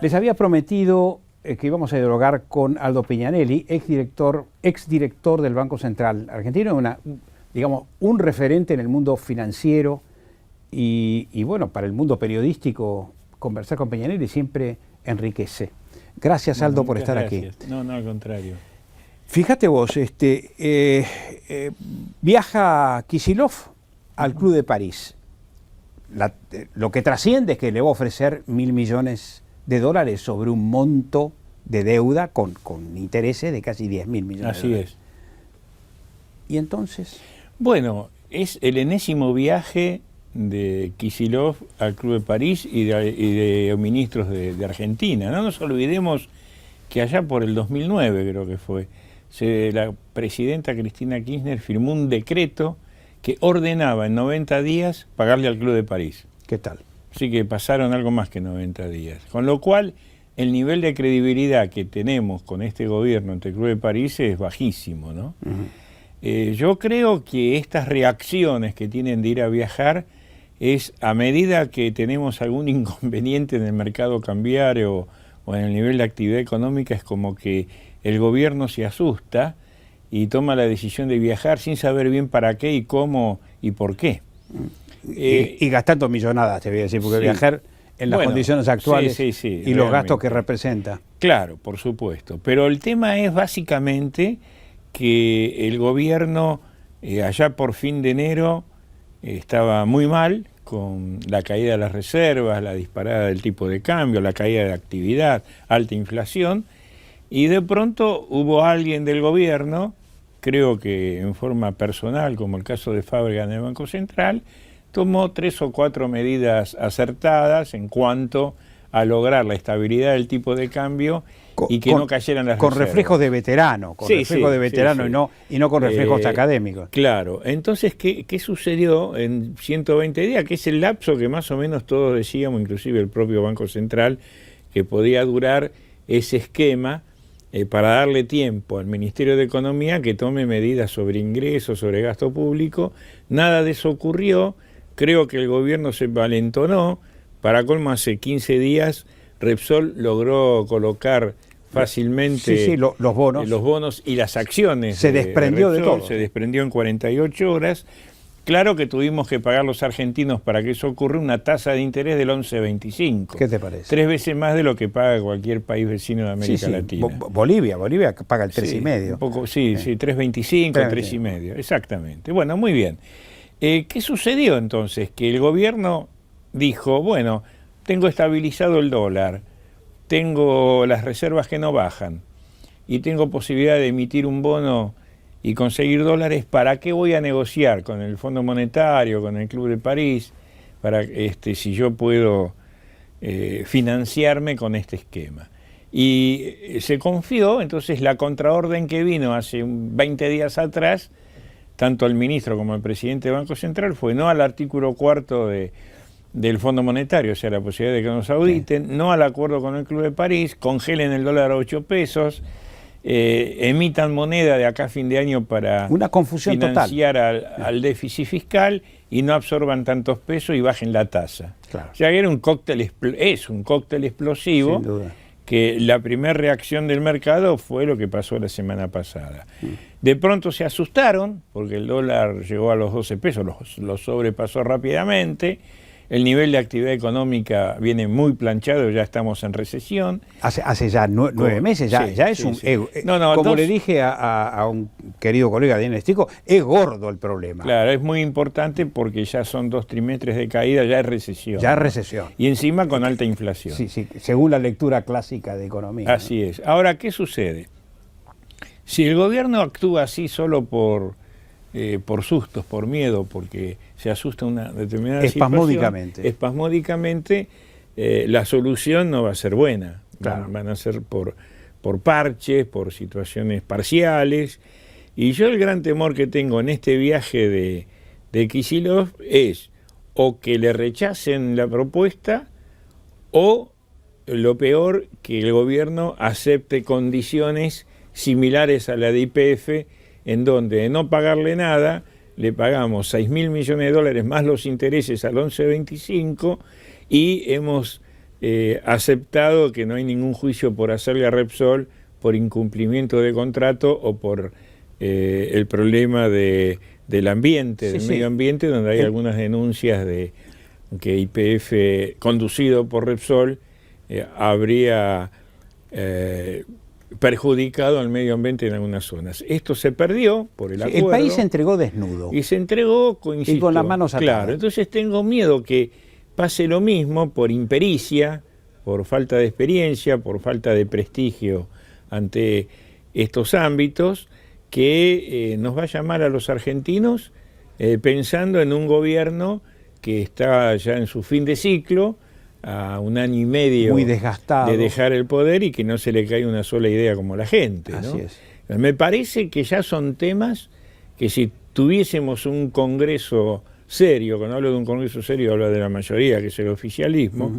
Les había prometido que íbamos a dialogar con Aldo Pignanelli, exdirector del Banco Central Argentino, digamos, un referente en el mundo financiero y bueno, para el mundo periodístico, conversar con Pignanelli siempre enriquece. Gracias, Aldo, por estar aquí. No, al contrario. Fíjate vos, viaja Kicillof al Club de París. Lo que trasciende es que le va a ofrecer $1.000 millones sobre un monto de deuda con intereses de casi 10.000 millones Así de dólares. es. ¿Y entonces? Bueno, es el enésimo viaje de Kicillof al Club de París y de ministros de Argentina. No nos olvidemos que allá por el 2009, creo que fue, la presidenta Cristina Kirchner firmó un decreto que ordenaba en 90 días pagarle al Club de París. ¿Qué tal? Así que pasaron algo más que 90 días. Con lo cual, el nivel de credibilidad que tenemos con este gobierno ante el Club de París es bajísimo, ¿no? Yo creo que estas reacciones que tienen de ir a viajar es a medida que tenemos algún inconveniente en el mercado cambiario o en el nivel de actividad económica, es como que el gobierno se asusta y toma la decisión de viajar sin saber bien para qué y cómo y por qué. Y gastando millonadas, te voy a decir, porque sí. viajar en las condiciones actuales y realmente. los gastos que representa. Claro, por supuesto. Pero el tema es básicamente que el gobierno allá por fin de enero estaba muy mal con la caída de las reservas, la disparada del tipo de cambio, la caída de actividad, alta inflación, y de pronto hubo alguien del gobierno, creo que en forma personal, como el caso de Fábrega en el Banco Central, tomó 3 o 4 medidas acertadas en cuanto a lograr la estabilidad del tipo de cambio y que no cayeran las reservas. Con reflejos de veterano, y no con reflejos académicos. Claro, entonces, ¿qué sucedió en 120 días? Que es el lapso que más o menos todos decíamos, inclusive el propio Banco Central, que podía durar ese esquema para darle tiempo al Ministerio de Economía que tome medidas sobre ingresos, sobre gasto público. Nada de eso ocurrió. Creo que el gobierno se valentonó. Para colmo, hace 15 días Repsol logró colocar fácilmente los bonos y las acciones. Se desprendió de todo. Se desprendió en 48 horas. Claro que tuvimos que pagar los argentinos para que eso ocurra una tasa de interés del 11,25. ¿Qué te parece? 3 veces más de lo que paga cualquier país vecino de América Latina. Bolivia paga el 3,5. Poco, 3,25, 3,5, exactamente. Bueno, muy bien. ¿Qué sucedió entonces? Que el gobierno dijo, bueno, tengo estabilizado el dólar, tengo las reservas que no bajan y tengo posibilidad de emitir un bono y conseguir dólares. ¿Para qué voy a negociar con el Fondo Monetario, con el Club de París, para si yo puedo financiarme con este esquema? Y se confió, entonces la contraorden que vino hace 20 días atrás, tanto el ministro como el presidente del Banco Central, fue no al artículo 4 del Fondo Monetario, o sea, la posibilidad de que nos auditen, no al acuerdo con el Club de París, congelen el dólar a 8 pesos, emitan moneda de acá a fin de año para una confusión financiar al déficit fiscal y no absorban tantos pesos y bajen la tasa. Claro. O sea, era un cóctel explosivo. Sin duda. Que la primera reacción del mercado fue lo que pasó la semana pasada. De pronto se asustaron, porque el dólar llegó a los 12 pesos, los sobrepasó rápidamente. El nivel de actividad económica viene muy planchado, ya estamos en recesión. Hace ya 9 meses, ya es un... Como le dije a un querido colega de Inestico, es gordo el problema. Claro, es muy importante porque ya son 2 trimestres de caída, ya es recesión. Ya es recesión. Y encima con alta inflación. Sí, según la lectura clásica de economía. Así es. Ahora, ¿qué sucede? Si el gobierno actúa así solo por sustos, por miedo, porque se asusta una determinada espasmódicamente, la solución no va a ser buena. Claro. Van a ser por parches, por situaciones parciales. Y yo el gran temor que tengo en este viaje de Kicillof es o que le rechacen la propuesta o, lo peor, que el gobierno acepte condiciones similares a la de YPF, en donde de no pagarle nada, le pagamos $6.000 millones más los intereses al 11,25 y hemos aceptado que no hay ningún juicio por hacerle a Repsol por incumplimiento de contrato o por el problema del ambiente, del medio ambiente, donde hay algunas denuncias de que YPF, conducido por Repsol, habría perjudicado al medio ambiente en algunas zonas. Esto se perdió por el acuerdo. El país se entregó desnudo. Y se entregó, y con las manos atadas. Claro, entonces tengo miedo que pase lo mismo por impericia, por falta de experiencia, por falta de prestigio ante estos ámbitos, que nos va a llamar a los argentinos pensando en un gobierno que está ya en su fin de ciclo, a 1 año y medio muy desgastado de dejar el poder y que no se le cae una sola idea como la gente, ¿no? Así es. Me parece que ya son temas que si tuviésemos un Congreso serio, cuando hablo de un Congreso serio hablo de la mayoría, que es el oficialismo,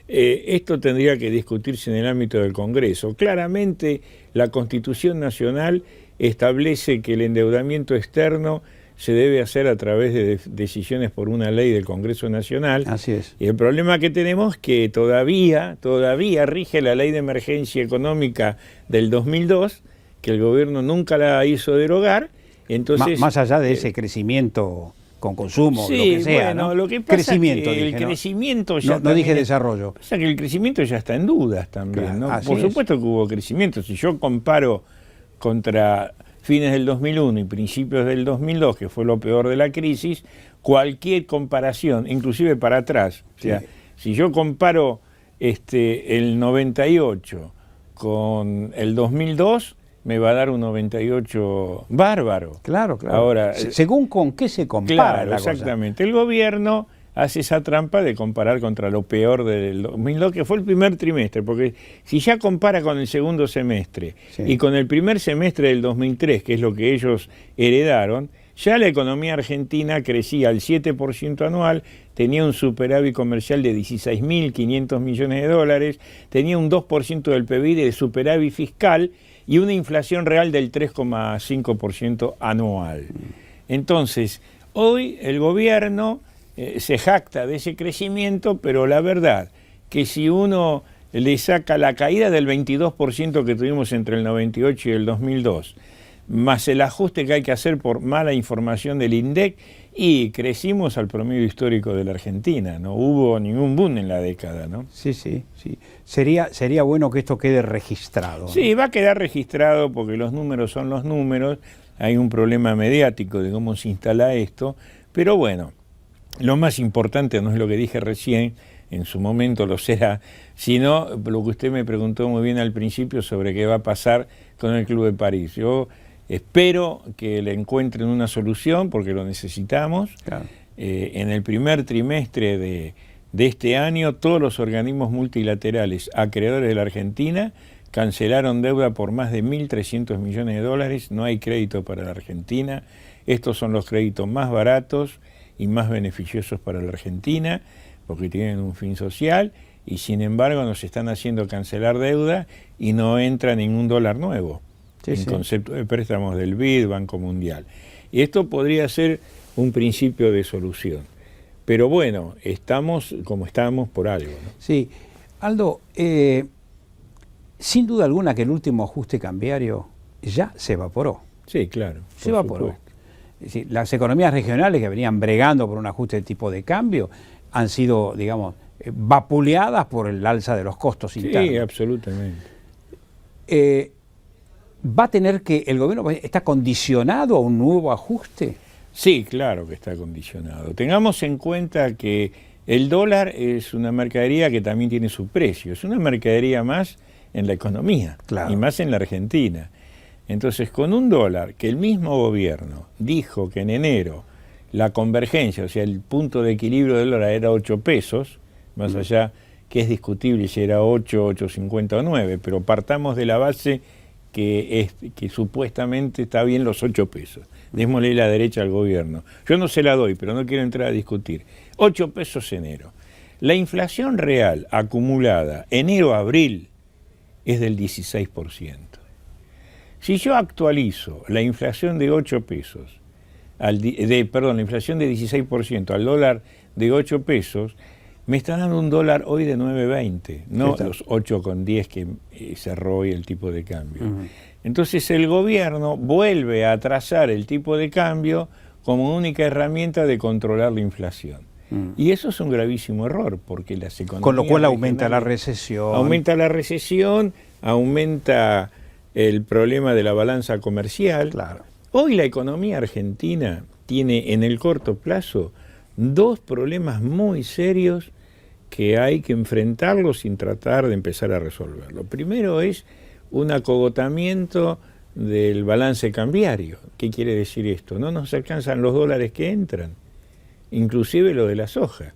esto tendría que discutirse en el ámbito del Congreso. Claramente la Constitución Nacional establece que el endeudamiento externo se debe hacer a través de decisiones por una ley del Congreso Nacional. Así es. Y el problema que tenemos es que todavía rige la ley de emergencia económica del 2002, que el gobierno nunca la hizo derogar. Entonces, más allá de ese crecimiento con consumo, sí, lo que sea, bueno, ¿no? Lo que pasa crecimiento, es que dije, el crecimiento ya no dije desarrollo. Pasa que el crecimiento ya está en dudas también, Claro, ¿no? Por supuesto que hubo crecimiento. Si yo comparo contra fines del 2001 y principios del 2002, que fue lo peor de la crisis, cualquier comparación, inclusive para atrás, o sea, si yo comparo el 98 con el 2002, me va a dar un 98 bárbaro. Claro, claro. Ahora, según con qué se compara, claro, la exactamente. El gobierno hace esa trampa de comparar contra lo peor del 2002, que fue el primer trimestre, porque si ya compara con el segundo semestre y con el primer semestre del 2003, que es lo que ellos heredaron, ya la economía argentina crecía al 7% anual, tenía un superávit comercial de 16.500 millones de dólares, tenía un 2% del PIB de superávit fiscal y una inflación real del 3,5% anual. Entonces, hoy el gobierno se jacta de ese crecimiento, pero la verdad que si uno le saca la caída del 22% que tuvimos entre el 98 y el 2002, más el ajuste que hay que hacer por mala información del INDEC, y crecimos al promedio histórico de la Argentina, no hubo ningún boom en la década, ¿no? Sí. Sería bueno que esto quede registrado, ¿no? Sí, va a quedar registrado porque los números son los números, hay un problema mediático de cómo se instala esto, pero bueno, lo más importante no es lo que dije recién, en su momento lo será, sino lo que usted me preguntó muy bien al principio sobre qué va a pasar con el Club de París. Yo espero que le encuentren una solución porque lo necesitamos. Claro. En el primer trimestre de este año, todos los organismos multilaterales acreedores de la Argentina cancelaron deuda por más de 1.300 millones de dólares. No hay crédito para la Argentina. Estos son los créditos más baratos y más beneficiosos para la Argentina porque tienen un fin social y sin embargo nos están haciendo cancelar deuda y no entra ningún dólar nuevo en concepto de préstamos del BID, Banco Mundial. Y esto podría ser un principio de solución. Pero bueno, estamos como estamos por algo, ¿no? Sí. Aldo, sin duda alguna que el último ajuste cambiario ya se evaporó. Sí, claro. Se evaporó. Es decir, las economías regionales que venían bregando por un ajuste de tipo de cambio han sido, digamos, vapuleadas por el alza de los costos internos. Sí, absolutamente. ¿Va a tener que, el gobierno está condicionado a un nuevo ajuste? Sí, claro que está condicionado. Tengamos en cuenta que el dólar es una mercadería que también tiene su precio. Es una mercadería más en la economía, claro, y más en la Argentina. Entonces, con un dólar que el mismo gobierno dijo que en enero la convergencia, o sea, el punto de equilibrio del dólar era 8 pesos, más allá que es discutible si era 8, 8.50 o 9, pero partamos de la base que supuestamente está bien los 8 pesos. Démosle la derecha al gobierno. Yo no se la doy, pero no quiero entrar a discutir. 8 pesos enero. La inflación real acumulada enero-abril es del 16%. Si yo actualizo la inflación de 8 pesos, la inflación de 16% al dólar de 8 pesos, me está dando un dólar hoy de 9.20, no los 8,10 que cerró hoy el tipo de cambio. Entonces el gobierno vuelve a trazar el tipo de cambio como única herramienta de controlar la inflación. Y eso es un gravísimo error, porque las economías... Con lo cual aumenta la recesión. Aumenta la recesión, aumenta el problema de la balanza comercial. Claro. Hoy la economía argentina tiene en el corto plazo dos problemas muy serios que hay que enfrentarlos sin tratar de empezar a resolverlo. Primero es un acogotamiento del balance cambiario. ¿Qué quiere decir esto? No nos alcanzan los dólares que entran, inclusive lo de la soja.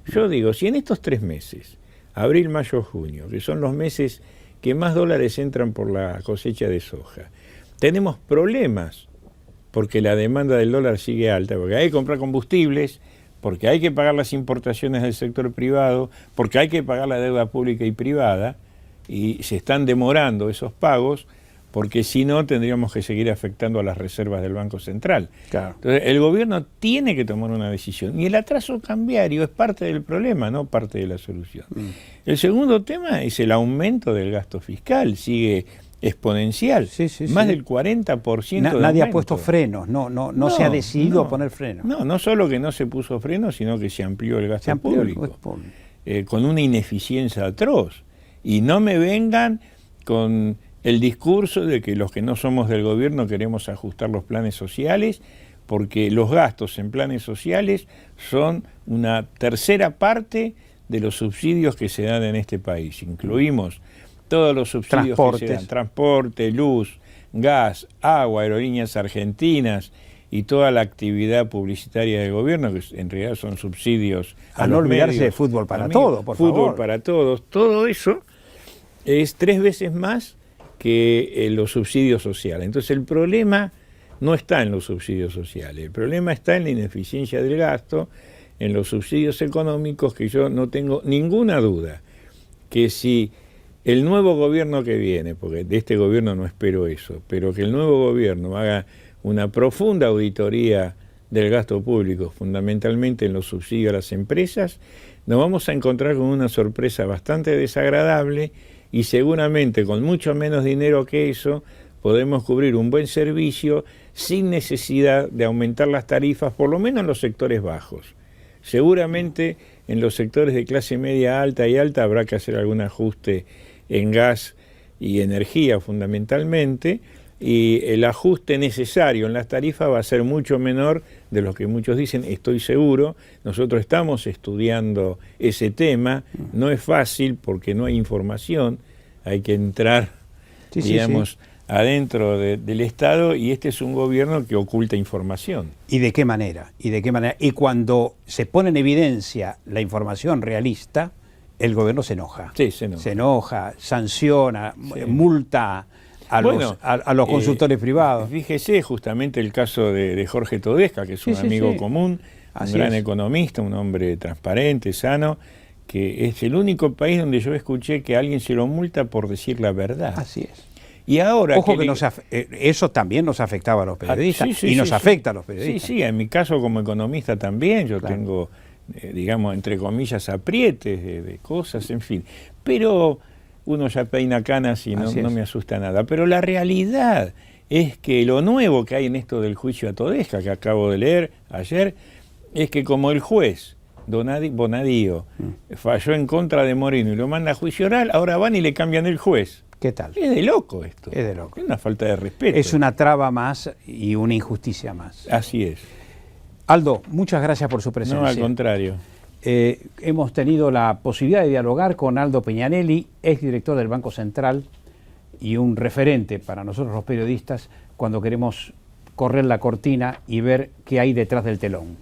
Yo digo, si en estos 3 meses, abril, mayo, junio, que son los meses que más dólares entran por la cosecha de soja, tenemos problemas porque la demanda del dólar sigue alta, porque hay que comprar combustibles, porque hay que pagar las importaciones del sector privado, porque hay que pagar la deuda pública y privada, y se están demorando esos pagos, porque si no tendríamos que seguir afectando a las reservas del Banco Central. Claro. Entonces el gobierno tiene que tomar una decisión, y el atraso cambiario es parte del problema, no parte de la solución. El segundo tema es el aumento del gasto fiscal, sigue exponencial, más del 40% de nadie aumento. ha puesto frenos, no se ha decidido a poner frenos. No solo que no se puso freno, sino que se amplió el gasto público, con una ineficiencia atroz. Y no me vengan con el discurso de que los que no somos del gobierno queremos ajustar los planes sociales, porque los gastos en planes sociales son una tercera parte de los subsidios que se dan en este país. Incluimos todos los subsidios que se dan, transporte, luz, gas, agua, aerolíneas argentinas y toda la actividad publicitaria del gobierno, que en realidad son subsidios a no olvidarse de fútbol para todos, por favor. Fútbol para todos, todo eso es 3 veces más que los subsidios sociales. Entonces el problema no está en los subsidios sociales, el problema está en la ineficiencia del gasto, en los subsidios económicos, que yo no tengo ninguna duda que si el nuevo gobierno que viene, porque de este gobierno no espero eso, pero que el nuevo gobierno haga una profunda auditoría del gasto público, fundamentalmente en los subsidios a las empresas, nos vamos a encontrar con una sorpresa bastante desagradable, y seguramente con mucho menos dinero que eso podemos cubrir un buen servicio sin necesidad de aumentar las tarifas, por lo menos en los sectores bajos. Seguramente en los sectores de clase media alta y alta habrá que hacer algún ajuste en gas y energía fundamentalmente, y el ajuste necesario en las tarifas va a ser mucho menor de lo que muchos dicen, estoy seguro. Nosotros estamos estudiando ese tema, no es fácil porque no hay información, hay que entrar, adentro del Estado, y este es un gobierno que oculta información. ¿Y de qué manera? Y cuando se pone en evidencia la información realista, el gobierno se enoja. Sí, se enoja. Se enoja, sanciona, multa a los consultores privados. Fíjese justamente el caso de Jorge Todesca, que es un amigo común, un gran economista, un hombre transparente, sano, que es el único país donde yo escuché que alguien se lo multa por decir la verdad. Así es. Y ahora ojo que eso también nos afectaba a los periodistas, y nos afecta a los periodistas. Sí, en mi caso como economista también, yo tengo, digamos, entre comillas, aprietes de cosas, en fin. Pero uno ya peina canas y no me asusta nada. Pero la realidad es que lo nuevo que hay en esto del juicio a Todesca, que acabo de leer ayer, es que como el juez Bonadío falló en contra de Moreno y lo manda a juicio oral, ahora van y le cambian el juez. ¿Qué tal? Es de loco esto. Es de loco. Es una falta de respeto. Es una traba más y una injusticia más. Así es. Aldo, muchas gracias por su presencia. No, al contrario. Hemos tenido la posibilidad de dialogar con Aldo Peñanelli, exdirector del Banco Central y un referente para nosotros los periodistas cuando queremos correr la cortina y ver qué hay detrás del telón.